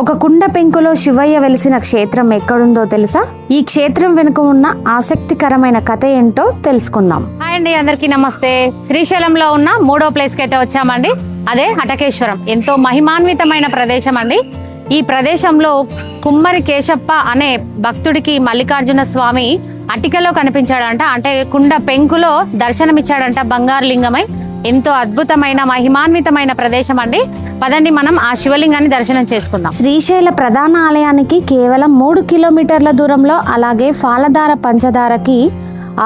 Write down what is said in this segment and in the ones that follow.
ఒక కుండ పెంకులో శివయ్య వెలిసిన క్షేత్రం ఎక్కడుందో తెలుసా? ఈ క్షేత్రం వెనుక ఉన్న ఆసక్తికరమైన కథ ఏంటో తెలుసుకుందాం. హాయ్ అండి, అందరికీ నమస్తే. శ్రీశైలంలో ఉన్న 3వ ప్లేస్కి అయితే వచ్చామండి. అదే హటకేశ్వరం. ఎంతో మహిమాన్వితమైన ప్రదేశం అండి. ఈ ప్రదేశంలో కుమ్మరి కేశప్ప అనే భక్తుడికి మల్లికార్జున స్వామి అటికలో కనిపించాడంట. అంటే కుండ పెంకులో దర్శనమిచ్చాడంట బంగారు లింగమై. ఎంతో అద్భుతమైన మహిమాన్వితమైన ప్రదేశం అండి. పదండి మనం ఆ శివలింగాన్ని దర్శనం చేసుకుందాం. శ్రీశైల ప్రధాన ఆలయానికి కేవలం 3 కిలోమీటర్ల దూరంలో, అలాగే ఫాలధార పంచదారకి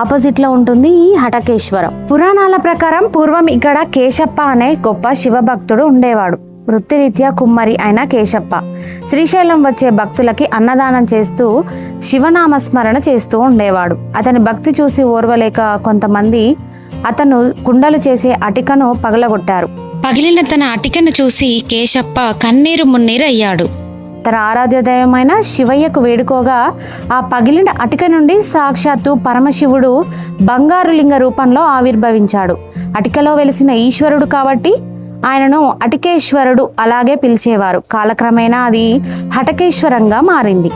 ఆపోజిట్ లో ఉంటుంది ఈ హటకేశ్వరం. పురాణాల ప్రకారం పూర్వం ఇక్కడ కేశప్ప అనే గొప్ప శివభక్తుడు ఉండేవాడు. వృత్తిరీత్యా కుమ్మరి అయిన కేశప్ప శ్రీశైలం వచ్చే భక్తులకి అన్నదానం చేస్తూ శివనామస్మరణ చేస్తూ ఉండేవాడు. అతని భక్తి చూసి ఓర్వలేక కొంతమంది అతను కుండలు చేసే అటికను పగలగొట్టారు. పగిలిన తన అటికను చూసి కేశప్ప కన్నీరు మున్నీరు అయ్యాడు. తన ఆరాధ్య దైవమైన శివయ్యకు వేడుకోగా ఆ పగిలిన అటిక నుండి సాక్షాత్తు పరమశివుడు బంగారు లింగ రూపంలో ఆవిర్భవించాడు. అటికలో వెలిసిన ఈశ్వరుడు కాబట్టి ఆయనను అటికేశ్వరుడు అలాగే పిలిచేవారు. కాలక్రమేణా అది హటకేశ్వరంగా మారింది.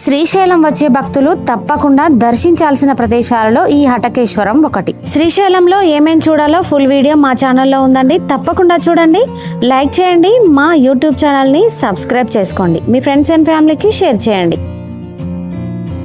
శ్రీశైలం వచ్చే భక్తులు తప్పకుండా దర్శించాల్సిన ప్రదేశాలలో ఈ హటకేశ్వరం ఒకటి. శ్రీశైలంలో ఏమేం చూడాలో ఫుల్ వీడియో మా ఛానల్లో ఉందండి, తప్పకుండా చూడండి. లైక్ చేయండి, మా యూట్యూబ్ ఛానల్ని సబ్స్క్రైబ్ చేసుకోండి, మీ ఫ్రెండ్స్ అండ్ ఫ్యామిలీకి షేర్ చేయండి.